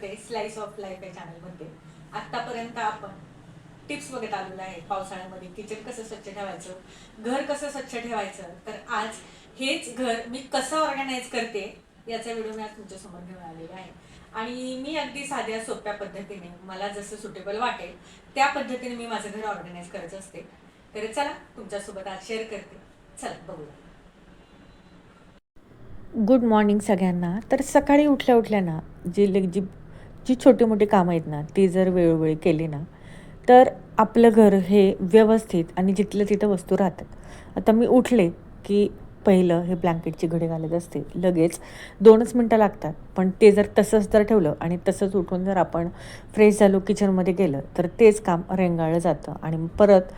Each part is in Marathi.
करते स्लाइस ऑफ लाईफ या चॅनलमध्ये. आत्तापर्यंत आपण टिप्स बघत आलेलो आहे. पावसाळ्यामध्ये किचन कसं स्वच्छ ठेवायचं, घर कसं स्वच्छ ठेवायचं. तर आज हेच घर मी कसं ऑर्गनाईज करते याचा व्हिडिओ मी आज तुमच्यासमोर घेऊन आलेला आहे. आणि मी अगदी साध्या सोप्या पद्धतीने मला जसं सुटेबल वाटेल त्या पद्धतीने मी माझं घर ऑर्गनाईज करत असते. तर चला तुमच्यासोबत आज शेअर करते. चला बघूया. गुड मॉर्निंग सगळ्यांना. तर सकाळी उठल्या उठल्या ना जी जी छोटी मोठी कामं आहेत ना ती जर वेळोवेळी केली ना तर आपलं घर हे व्यवस्थित आणि जिथलं तिथं वस्तू राहतात. आता मी उठले की पहिलं हे ब्लँकेटची घडी घालत असते. लगेच 2च मिनटं लागतात, पण ते जर तसंच जर ठेवलं आणि तसंच उठून जर आपण फ्रेश झालो किचनमध्ये गेलं तर तेच काम रेंगाळलं जातं आणि परत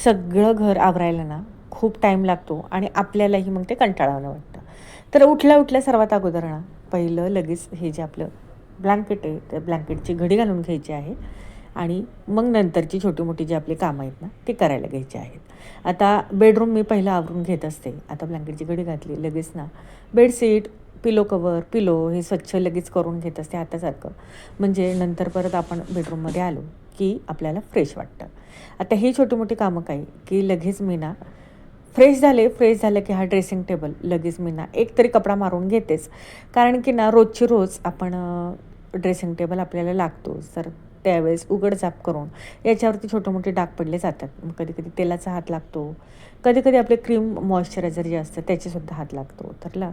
सगळं घर आवरायला ना खूप टाईम लागतो आणि आपल्यालाही मग ते कंटाळावं वाटतं. तर उठल्या उठल्या सर्वात अगोदर ना पहिलं लगेच हे जे आपलं ब्लँकेट आहे त्या ब्लँकेटची घडी घालून घ्यायची आहे आणि मग नंतरची छोटी मोठी जी आपली कामं आहेत ना ती करायला घ्यायची आहेत. आता बेडरूम मी पहिलं आवरून घेत असते. आता ब्लँकेटची घडी घातली लगेच ना बेडशीट, पिलो कवर, पिलो हे स्वच्छ लगेच करून घेत असते आतासारखं. म्हणजे नंतर परत आपण बेडरूममध्ये आलो की आपल्याला फ्रेश वाटतं. आता ही छोटी मोठी कामं काय की लगेच मी ना फ्रेश झालं की हा ड्रेसिंग टेबल लगेच मी ना एक तरी कपडा मारून घेतेच. कारण की ना रोजची रोज आपण ड्रेसिंग टेबल आपल्याला लागतोच. तर त्यावेळेस उघडझाप करून याच्यावरती छोटे मोठे डाग पडले जातात. मग कधी कधी तेलाचा हात लागतो, कधी कधी आपले क्रीम मॉइश्चरायझर जे असतं त्याचेसुद्धा हात लागतो. तर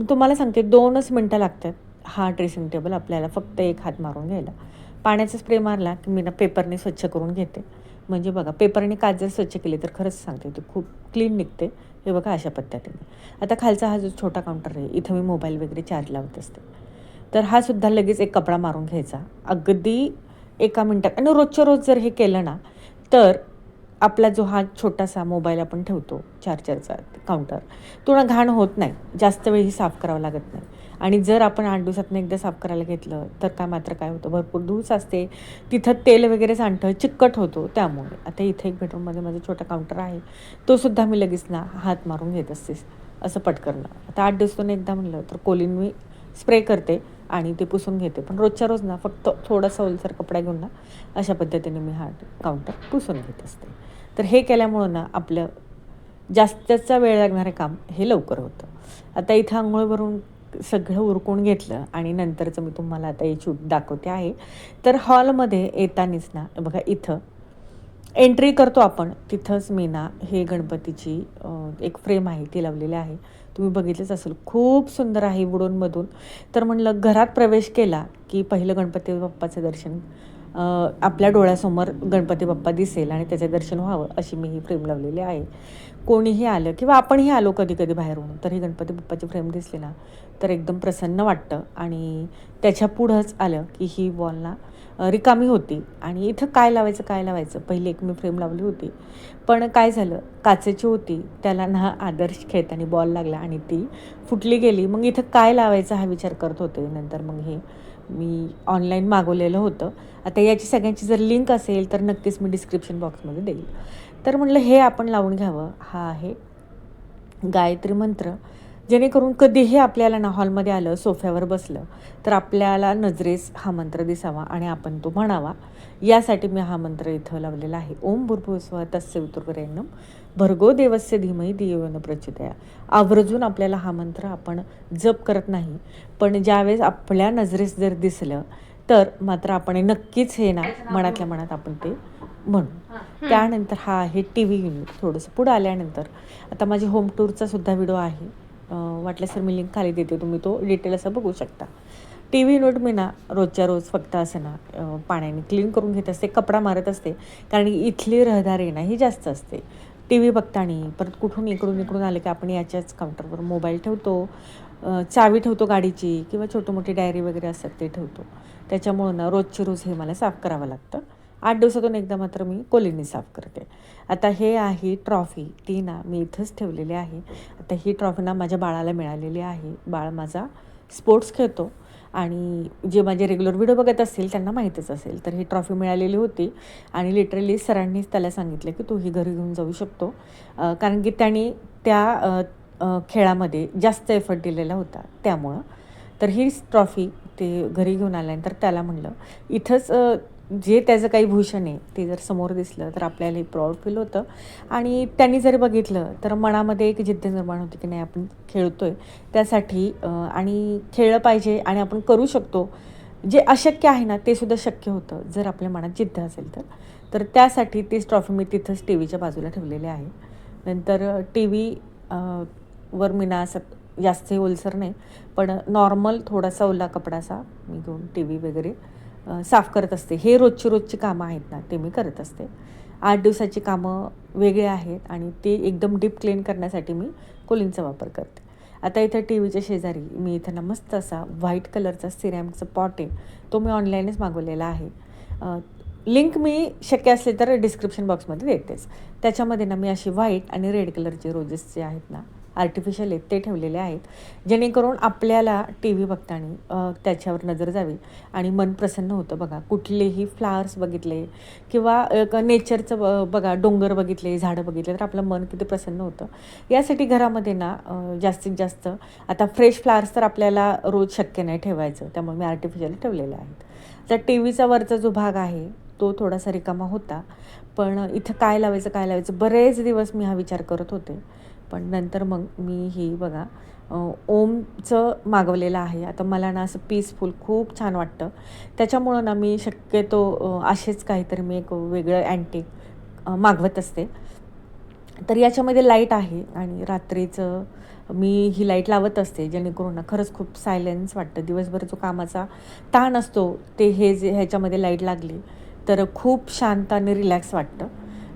तुम्हाला सांगते 2च मिनटं लागतात हा ड्रेसिंग टेबल आपल्याला फक्त एक हात मारून घ्यायला. पाण्याचा स्प्रे मारला की मी ना पेपरने स्वच्छ करून घेते. म्हणजे बघा पेपरने काच जर स्वच्छ केली तर खरंच सांगते ते खूप क्लीन निघते. हे बघा अशा पद्धतीने. आता खालचा हा जो छोटा काउंटर आहे इथं मी मोबाईल वगैरे चार्ज लावत असते. तर हा सुद्धा लगेच एक कपडा मारून घ्यायचा अगदी 1 मिनटात. आणि रोजच्या रोज जर हे केलं ना तर आपला जो हा छोटासा मोबाईल आपण ठेवतो चार्जरचा काउंटर तो ना घाण होत नाही. जास्त वेळही साफ करावं लागत नाही. आणि जर आपण 8 दिवसातून एकदा साफ करायला घेतलं तर काय होतं भरपूर धूस असते. तिथं तेल वगैरे सांडतं, चिकट होतो त्यामुळे. आता इथे एक बेडरूममध्ये माझा छोटा काउंटर आहे. तोसुद्धा मी लगेच ना हात मारून घेत असते असं पटकन. आता 8 दिवसातून एकदा म्हणलं तर कोलीन मी स्प्रे करते आणि ते पुसून घेते. पण रोजच्या रोज ना फक्त थोडासा ओलसर कपडा घेऊन ना अशा पद्धतीने मी हा काउंटर पुसून घेत असते. तर हे केल्यामुळं ना आपलं जास्तचा वेळ लागणारं काम हे लवकर होतं. आता इथं अंघोळवरून सगळं उरकून घेतलं आणि नंतरचं मी तुम्हाला आता ही शूट दाखवते आहे. तर हॉलमध्ये येतानीच ना बघा इथं एंट्री करतो आपण तिथंच मी ना हे गणपतीची एक फ्रेम आहे ती लावलेली आहे. तुम्ही बघितलंच असेल खूप सुंदर आहे वुडनमधून. तर म्हणलं घरात प्रवेश केला की पहिलं गणपती बाप्पाचं दर्शन आपल्या डोळ्यासमोर गणपती बाप्पा दिसेल आणि त्याचं दर्शन व्हावं अशी मी ही फ्रेम लावलेली आहे. कोणीही आलं किंवा आपणही आलो कधी कधी बाहेरून तर ही गणपती बाप्पाची फ्रेम दिसली ना तर एकदम प्रसन्न वाटतं. आणि त्याच्या पुढंच आलं की ही वॉल ना रिकामी होती आणि इथं काय लावायचं पहिली एक मी फ्रेम लावली होती. पण काय झालं काचेची होती त्याला ना आदर्श खेळताना बॉल लागला आणि ती फुटली गेली. मग इथं काय लावायचा हा विचार करत होते. नंतर मग हे मी ऑनलाईन मागवलेलं होतं. आता याची सगळ्यांची जर लिंक असेल तर नक्कीच मी डिस्क्रिप्शन बॉक्समध्ये देईल. तर म्हटलं हे आपण लावून घ्यावं. हा आहे गायत्री मंत्र. जेणेकरून कधीही आपल्याला ना हॉलमध्ये आलं सोफ्यावर बसलं तर आपल्याला नजरेस हा मंत्र दिसावा आणि आपण तो म्हणावा. यासाठी मी हा मंत्र इथं लावलेला आहे. ओम भूर्भुवस्वः तस्य वितुर्वरेण्यं भर्गो देवस्य धीमहि धियो यो न प्रचोदयात्. आवर्जून आपल्याला हा मंत्र आपण जप करत नाही, पण ज्यावेळेस आपल्या नजरेस जर दिसलं तर मात्र आपण नक्कीच हे ना मनातल्या मनात आपण ते म्हणू. त्यानंतर हा आहे टी व्ही युनिट. थोडंसं पुढं आल्यानंतर आता माझी होम टूरचा सुद्धा व्हिडिओ आहे. वाटल्यास तर मी लिंक खाली देते, तुम्ही तो डिटेल असं बघू शकता. टी व्ही युनिट मी ना रोजच्या रोज फक्त असं ना पाण्याने क्लीन करून घेत असते, कपडा मारत असते. कारण इथली रहदारी ना ही जास्त असते. टी व्ही बघताना परत कुठून इकडून आलं की आपण याच्याच काउंटरवर मोबाईल ठेवतो, चावी ठेवतो गाडीची किंवा छोटी मोठी डायरी वगैरे असतात ते ठेवतो. त्याच्यामुळं ना रोजची रोज हे मला साफ करावं लागतं. 8 दिवसातून एकदा मात्र मी कोलींनी साफ करते. आता हे आहे ट्रॉफी, ती ना मी इथंच ठेवलेली आहे. आता ही ट्रॉफी ना माझ्या बाळाला मिळालेली आहे. बाळ माझा स्पोर्ट्स खेळतो आणि जे माझे रेग्युलर व्हिडिओ बघत असतील त्यांना माहीतच असेल. तर ही ट्रॉफी मिळालेली होती आणि लिटरली सरांनीच त्याला सांगितलं की तू ही घरी घेऊन जाऊ शकतो. कारण की त्याने त्या खेळामध्ये जास्त एफर्ट दिलेला होता त्यामुळं. तर ही ट्रॉफी ते घरी घेऊन आल्यानंतर त्याला म्हणलं इथंच जे त्याचं काही भूषण आहे ते जर समोर दिसलं तर आपल्याला प्राऊड फील होतं आणि त्यांनी जरी बघितलं तर मनामध्ये एक जिद्द निर्माण होते की नाही आपण खेळतो आहे त्यासाठी आणि खेळलं पाहिजे आणि आपण करू शकतो. जे अशक्य आहे ना ते सुद्धा शक्य होतं जर आपल्या मनात जिद्द असेल तर त्यासाठी तीच ट्रॉफी मी तिथंच टी व्हीच्या बाजूला ठेवलेली आहे. नंतर टी व्ही वर मी ना असं जास्त ओलसर नाही पण नॉर्मल थोडासा ओला कपडासा मी घेऊन टी व्ही वगैरे साफ करत असते. हे रोजची कामं आहेत ना ते मी करत असते. 8 दिवसाची कामं वेगळे आहेत आणि ते एकदम डीप क्लीन करण्यासाठी मी कोलिनचा वापर करते. आता इथं टी व्हीच्या शेजारी मी इथं ना मस्त असा व्हाईट कलरचा सिरॅमिकचा पॉट आहे तो मी ऑनलाईनच मागवलेला आहे. लिंक मी शक्य असले तर डिस्क्रिप्शन बॉक्समध्ये देतेच. त्याच्यामध्ये ना मी अशी व्हाईट आणि रेड कलरचे रोजेस जे आहेत ना आर्टिफिशियल आहेत ते ठेवलेले आहेत जेणेकरून आपल्याला टी व्ही बघताना त्याच्यावर नजर जावी आणि मन प्रसन्न होतं. बघा कुठलेही फ्लावर्स बघितले किंवा नेचरचं बघा डोंगर बघितले झाडं बघितले तर आपलं मन किती प्रसन्न होतं. यासाठी घरामध्ये ना जास्तीत जास्त आता फ्रेश फ्लावर्स तर आपल्याला रोज शक्य नाही ठेवायचं त्यामुळे मी आर्टिफिशियल ठेवलेले आहेत. तर टी व्हीचा वरचा जो भाग आहे तो थोडासा रिकामा होता पण इथं काय लावायचं बरेच दिवस मी हा विचार करत होते. पण नंतर मग मी ही बघा ओमचं मागवलेलं आहे. आता मला ना असं पीसफुल खूप छान वाटतं त्याच्यामुळं ना मी शक्यतो असेच काहीतरी मी एक वेगळं अँटिक मागवत असते. तर याच्यामध्ये लाईट आहे आणि रात्रीचं मी ही लाईट लावत असते जेणेकरून ना खरंच खूप सायलेन्स वाटतं. दिवसभर जो कामाचा ताण असतो ते ह्याच्यामध्ये लाईट लागली तर खूप शांत आणि रिलॅक्स वाटतं.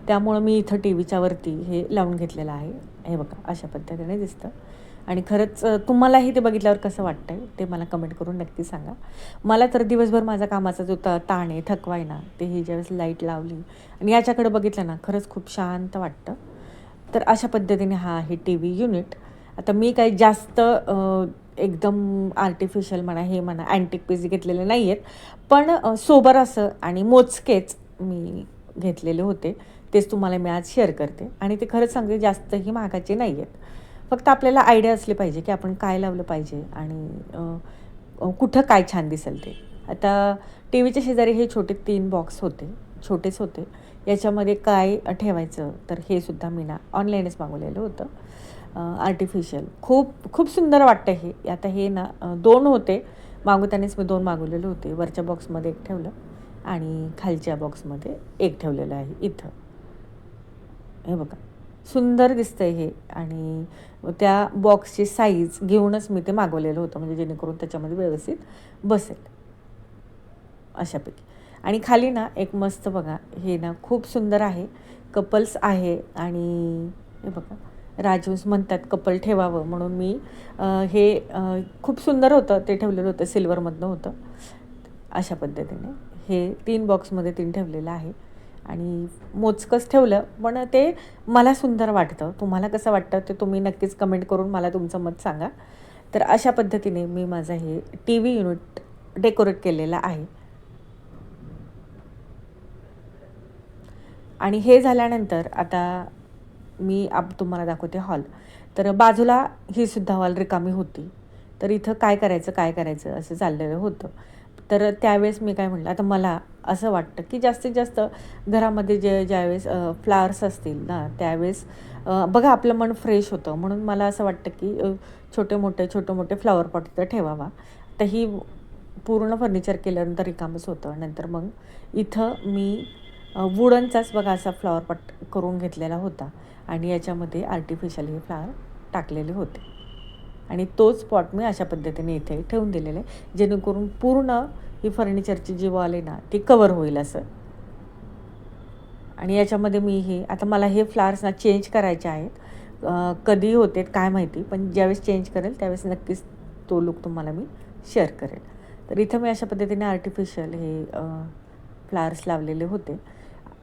त्यामुळं मी इथं टी व्हीच्यावरती हे लावून घेतलेलं आहे. हे बघा अशा पद्धतीने दिसतं आणि खरंच तुम्हालाही ते बघितल्यावर कसं वाटतं आहे ते मला कमेंट करून नक्की सांगा. मला तर दिवसभर माझा कामाचा जो ताण आहे थकवा आहे ना ते ही ज्यावेळेस लाईट लावली आणि याच्याकडे बघितलं ना खरंच खूप शांत वाटतं. तर अशा पद्धतीने हा आहे टी व्ही युनिट. आता मी काही जास्त एकदम आर्टिफिशियल म्हणा हे म्हणा अँटिक पीस घेतलेले नाही आहेत पण सोबर असं आणि मोजकेच मी घेतलेले होते तेच तुम्हाला मी आज शेअर करते आणि ते खरंच सांगते जास्तही महागाचे नाही आहेत. फक्त आपल्याला आयडिया असली पाहिजे की आपण काय लावलं पाहिजे आणि कुठं काय छान दिसेल ते. आता टी व्हीच्या शेजारी हे छोटे 3 बॉक्स होते छोटेच होते. याच्यामध्ये काय ठेवायचं तर हे सुद्धा मी ना ऑनलाईनच मागवलेलं होतं आर्टिफिशियल. खूप सुंदर वाटतं हे. आता हे ना 2 होते मागवतानाच मी 2 मागवलेले होते. वरच्या बॉक्समध्ये 1 ठेवलं आणि खालच्या बॉक्समध्ये 1 ठेवलेलं आहे इथं. हे बघा सुंदर दिसतंय हे आणि त्या बॉक्सची साईज घेऊनच मी ते मागवलेलं होतं म्हणजे जेणेकरून त्याच्यामध्ये व्यवस्थित बसेल अशापैकी. आणि खाली ना एक मस्त बघा हे ना खूप सुंदर आहे कपल्स आहे आणि हे बघा राजहंस म्हणतात कपल ठेवावं म्हणून मी हे खूप सुंदर होतं ते ठेवलेलं होतं सिल्वरमधनं होतं. अशा पद्धतीने हे 3 बॉक्समध्ये 3 ठेवलेलं आहे आणि मोजकंच ठेवलं पण ते मला सुंदर वाटतं. तुम्हाला कसं वाटतं ते तुम्ही नक्कीच कमेंट करून मला तुमचं मत सांगा. तर अशा पद्धतीने मी माझं हे टी व्ही युनिट डेकोरेट केलेलं आहे. आणि हे झाल्यानंतर आता मी तुम्हाला दाखवते हॉल. तर बाजूला ही सुद्धा हॉल रिकामी होती. तर इथं काय करायचं असं चाललेलं होतं. तर त्यावेळेस मी काय म्हटलं आता मला असं वाटतं की जास्तीत जास्त घरामध्ये ज्यावेळेस फ्लावर्स असतील ना त्यावेळेस बघा आपलं मन फ्रेश होतं म्हणून मला असं वाटतं की छोटे मोठे फ्लॉवर पॉट तर ठेवावा. तर ही पूर्ण फर्निचर केल्यानंतर रिकामच होतं. नंतर मग इथं मी वुडनचाच बघा असा फ्लॉवर पॉट करून घेतलेला होता आणि याच्यामध्ये आर्टिफिशियल हे फ्लॉवर टाकलेले होते आणि तोच पॉट मी अशा पद्धतीने इथे ठेवून दिलेला आहे जेणेकरून पूर्ण ही फर्निचरची जी वॉल आहे ना ती कवर होईल असं. आणि याच्यामध्ये मी हे आता मला हे फ्लावर्स ना चेंज करायचे आहेत कधी होते काय माहिती पण ज्यावेळेस चेंज करेल त्यावेळेस नक्कीच तो लुक तुम्हाला मी शेअर करेल. तर इथं मी अशा पद्धतीने आर्टिफिशियल हे फ्लावर्स लावलेले होते.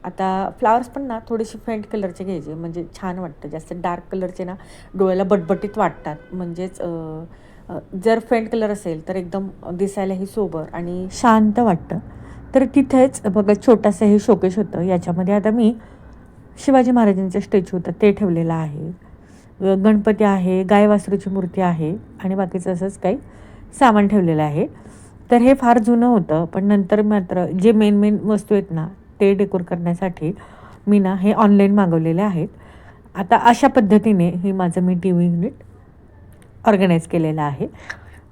आता फ्लावर्स पण ना थोडेसे फेंट कलरचे घ्यायचे म्हणजे छान वाटतं. जास्त डार्क कलरचे ना डोळ्याला बटबटीत वाटतात म्हणजेच जर फेंट कलर असेल तर एकदम दिसायलाही सोबर आणि शांत वाटतं. तर तिथेच बघा छोटंसं हे शोकेस होतं. याच्यामध्ये आता मी शिवाजी महाराजांचं स्टॅच्यू होतं ते ठेवलेलं आहे. गणपती आहे गाय वासरूची मूर्ती आहे आणि बाकीचं असंच काही सामान ठेवलेलं आहे. तर हे फार जुनं होतं, पण नंतर मात्र जे मेन वस्तू आहेत ना, ते डेकोर करण्यासाठी मी ना हे ऑनलाईन मागवलेले आहेत. आता अशा पद्धतीने हे माझं मी टी व्ही युनिट ऑर्गनाईज केलेलं आहे.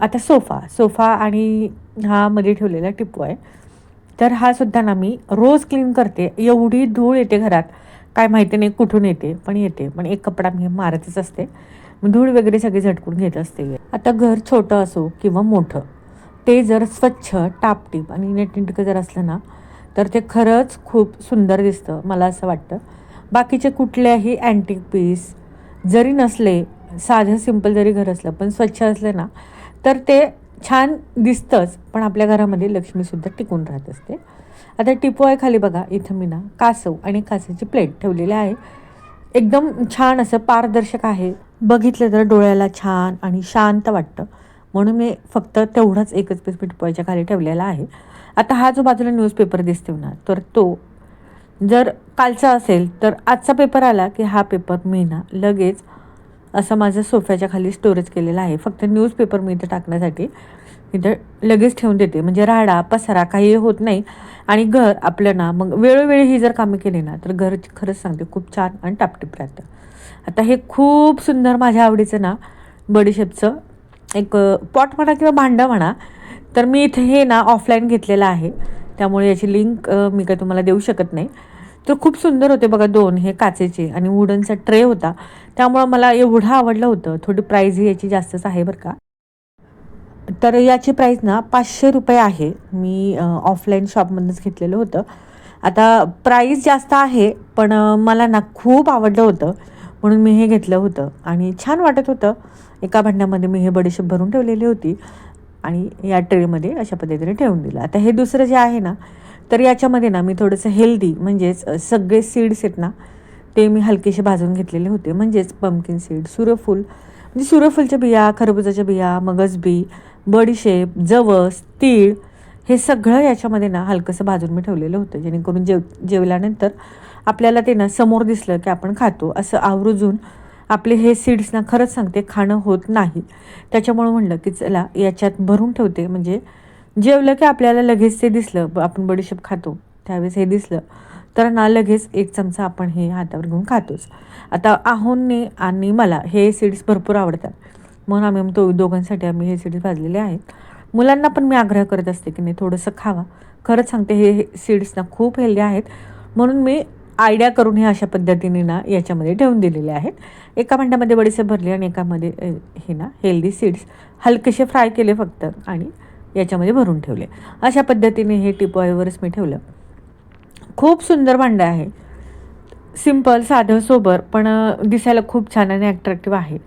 आता सोफा आणि हा मध्ये ठेवलेला टिपू आहे. तर हा सुद्धा ना मी रोज क्लीन करते. एवढी धूळ येते घरात, काय माहिती नाही कुठून येते, पण येते. पण एक कपडा मी मारतच असते. धूळ वगैरे सगळी झटकून घेत असते. आता घर छोटं असो किंवा मोठं, ते जर स्वच्छ, टापटीप आणि नीटनेटकं जर असलं ना, तर ते खरंच खूप सुंदर दिसतं, मला असं वाटतं. बाकीचे कुठल्याही अँटिक पीस जरी नसले, साधं सिंपल जरी घर असलं, पण स्वच्छ असलं ना, तर ते छान दिसतंच, पण आपल्या घरामध्ये लक्ष्मीसुद्धा टिकून राहत असते. आता टिपू आहे खाली बघा, इथं मी ना कासव आणि काचेची प्लेट ठेवलेली आहे. एकदम छान असं पारदर्शक आहे. बघितलं तर डोळ्याला छान आणि शांत वाटतं. म्हणून मी फक्त तेवढाच एकच पीस मी टिपवायच्या खाली ठेवलेला आहे. आता हा जो बाजूला न्यूजपेपर दिसतो ना, तर तो जर कालचा असेल, तर आजचा पेपर आला की हा पेपर मी ना लगेच असं माझं सोफ्याच्या खाली स्टोरेज केलेलं आहे. फक्त न्यूजपेपर मी इथं टाकण्यासाठी इथं लगेच ठेवून देते. म्हणजे राडा, पसारा काही होत नाही आणि घर आपलं ना मग वेळोवेळी ही जर कामं केली ना, तर घर खरंच सांगते खूप छान आणि टापटीप राहतं. आता हे खूप सुंदर माझ्या आवडीचं ना बडीशेपचं एक पॉट म्हणा किंवा भांडं म्हणा, तर मी इथे हे ना ऑफलाईन घेतलेलं आहे. त्यामुळे याची लिंक मी काय तुम्हाला देऊ शकत नाही. तर खूप सुंदर होते बघा, 2 हे काचेचे आणि वुडनचा ट्रे होता. त्यामुळं मला एवढं आवडलं होतं. थोडी प्राईज ही याची जास्तच आहे बरं का. तर याची प्राईस ना ₹500 आहे. मी ऑफलाईन शॉपमधूनच घेतलेलं होतं. आता प्राईस जास्त आहे, पण मला ना खूप आवडलं होतं, म्हणून मी हे घेतलं होतं आणि छान वाटत होतं. एका भांड्यामध्ये मी हे बडीशेप भरून ठेवलेली होती आणि या ट्रेमध्ये अशा पद्धतीने ठेवून दिलं. आता हे दुसरं जे आहे ना, तर याच्यामध्ये ना मी थोडंसं हेल्दी म्हणजेच सगळे सीड्स आहेत ना, ते मी हलकेसे भाजून घेतलेले होते. म्हणजेच पंपकिन सीड, सूर्यफूल म्हणजे सूर्यफूलच्या बिया, खरबुजाच्या बिया, मगजबी, बडीशेप, जवस, तीळ हे सगळं याच्यामध्ये ना हलकंसं भाजून मी ठेवलेलं होतं. जेणेकरून जेवल्यानंतर आपल्याला ते ना समोर दिसलं की आपण खातो असं आवर्जून आपले हे सीड्स ना खरंच सांगते खाणं होत नाही. त्याच्यामुळं म्हणलं की चला याच्यात भरून ठेवते, म्हणजे जेवलं की आपल्याला लगेच ते दिसलं, आपण बडीशेप खातो त्यावेळेस हे दिसलं तर ना लगेच एक चमचा आपण हे हातावर घेऊन खातोच. आता आहोंने आणि मला हे सीड्स भरपूर आवडतात, म्हणून आम्ही दोघांसाठी आम्ही हे सीड्स भाजलेले आहेत. मुलांना पण मी आग्रह करत असते की नाही थोडंसं खावा. खरंच सांगते हे सीड्स ना खूप हेल्दी आहेत, म्हणून मी आयडिया करून हे अशा पद्धतीने ना याच्यामध्ये ठेवून दिलेले आहेत. एका भांड्यामध्ये बडीशेप भरली आणि एकामध्ये हे ना हेल्दी सीड्स हलकेसे फ्राय केले फक्त आणि याच्यामध्ये भरून ठेवले. अशा पद्धतीने हे टिपॉयवरच मी ठेवलं. खूप सुंदर भांडं आहे. सिंपल, साधं, सोबर, पण दिसायला खूप छान आणि अट्रॅक्टिव्ह आहे.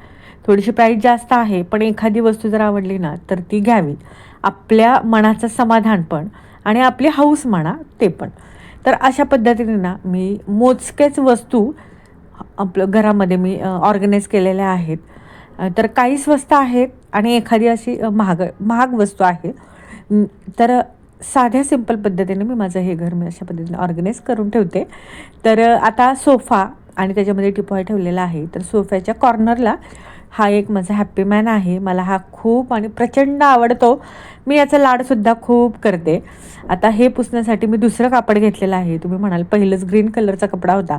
थोडीशी प्राईस जास्त आहे, पण एखादी वस्तू जर आवडली ना, तर ती घ्यावी. आपल्या मनाचं समाधान पण आणि आपली हौस म्हणा ते पण. तर अशा पद्धतीने ना मी मोजकेच वस्तू आपलं घरामध्ये मी ऑर्गनाईज केलेल्या आहेत. तर काही स्वस्त आहेत आणि एखादी अशी महाग वस्तू आहे. तर साध्या सिंपल पद्धतीने मी माझं हे घर मी अशा पद्धतीने ऑर्गनाईज करून ठेवते. तर आता सोफा आणि त्याच्यामध्ये टिपॉय ठेवलेला आहे. तर सोफ्याच्या कॉर्नरला हा एक माझा हॅपी मॅन आहे. मला हा खूप आणि प्रचंड आवडतो. मी याचा लाडसुद्धा खूप करते. आता हे पुसण्यासाठी मी दुसरं कापड घेतलेलं आहे. तुम्ही म्हणाल पहिलंच ग्रीन कलरचा कपडा होता,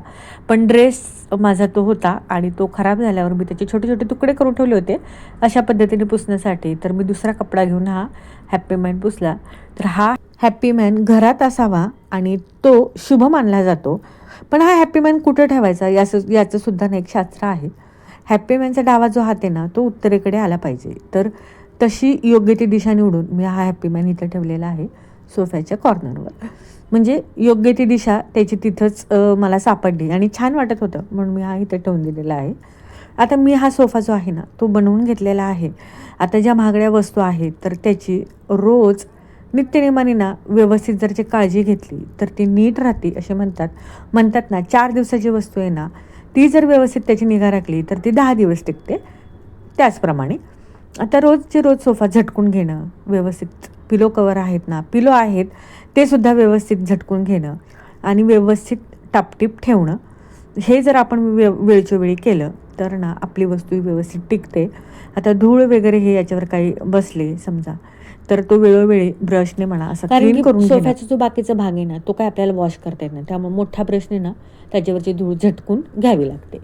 पण ड्रेस माझा तो होता आणि तो खराब झाल्यावर मी त्याचे छोटे छोटे तुकडे करून ठेवले होते अशा पद्धतीने पुसण्यासाठी. तर मी दुसरा कपडा घेऊन हा हॅपी मॅन पुसला. तर हा हॅपी मॅन घरात असावा आणि तो शुभ मानला जातो. पण हा हॅपी मॅन कुठं ठेवायचा याचं सुद्धा ना एक शास्त्र आहे. हॅपी मॅनचा डावा जो हात आहे ना, तो उत्तरेकडे आला पाहिजे. तर तशी योग्य ती दिशा निवडून मी हा हॅपी मॅन इथं ठेवलेला आहे सोफ्याच्या कॉर्नरवर. म्हणजे योग्य ती दिशा त्याची तिथंच मला सापडली आणि छान वाटत होतं, म्हणून मी हा इथं ठेवून दिलेला आहे. आता मी हा सोफा जो आहे ना, तो बनवून घेतलेला आहे. आता ज्या महागड्या वस्तू आहेत, तर त्याची रोज नित्यनेमाने ना व्यवस्थित जर काळजी घेतली, तर ती नीट राहते असे म्हणतात ना, 4 दिवसाची वस्तू आहे ना, ती जर व्यवस्थित त्याची निगा राखली, तर ती 10 दिवस टिकते. त्याचप्रमाणे आता रोजचे रोज सोफा झटकून घेणं, व्यवस्थित पिलो कवर आहेत ना, पिलो आहेत ते सुद्धा व्यवस्थित झटकून घेणं आणि व्यवस्थित टापटीप ठेवणं, हे जर आपण वेळच्या वेळी केलं, तर ना आपली वस्तू व्यवस्थित टिकते. आता धूळ वगैरे हे याच्यावर काही बसले समजा, तर तो वेळोवेळी ब्रशने म्हणा असं कारण क्लीन की करून घेणं. सोफ्याचा जो बाकीचा भाग आहे ना तो काय आपल्याला वॉश करता येत नाही, त्यामुळे मोठ्या ब्रशने ना त्याच्यावरची धूळ झटकून घ्यावी लागते.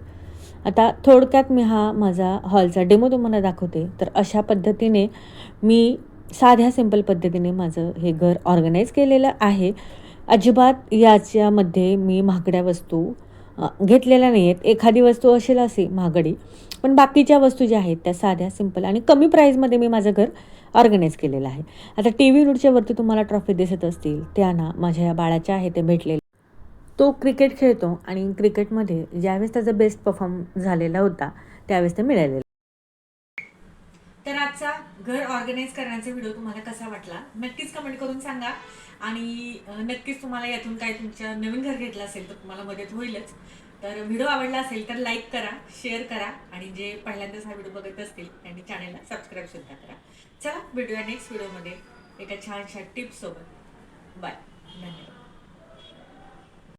आता थोडक्यात मी हा माझा हॉलचा डेमो तुम्हाला दाखवते. तर अशा पद्धतीने मी साध्या सिंपल पद्धतीने माझं हे घर ऑर्गनाईज केलेलं आहे. अजिबात याच्यामध्ये मी महागड्या वस्तू घेतलेल्या नाही आहेत. एखादी वस्तू अशी महागडी, पण बाकीच्या वस्तू ज्या आहेत त्या साध्या सिंपल आणि कमी प्राईजमध्ये मी माझं घर ऑर्गनाईज केलेलं आहे. आता टी व्ही युनिटच्या वरती तुम्हाला ट्रॉफी दिसत असतील त्या ना माझ्या या बाळाच्या आहे, ते भेटलेले. तो क्रिकेट खेळतो आणि क्रिकेटमध्ये ज्यावेळेस त्याचा बेस्ट परफॉर्म झालेला होता त्यावेळेस ते मिळालेलं. तर आजचा घर ऑर्गनाईज करण्याचा व्हिडिओ तुम्हाला कसा वाटला नक्कीच कमेंट करून सांगा. आणि नक्कीच तुम्हाला यातून काय तुमच्या नवीन घर घेतलं असेल तर तुम्हाला मदत होईलच. तर व्हिडिओ आवडला असेल तर लाईक करा, शेअर करा आणि जे पहिल्यांदाच हा व्हिडिओ बघत असतील त्यांनी चॅनलला सबस्क्राईब सुद्धा करा. चला भेटूया नेक्स्ट व्हिडिओमध्ये एका छानशा टिप्स सोबत. बाय, धन्यवाद.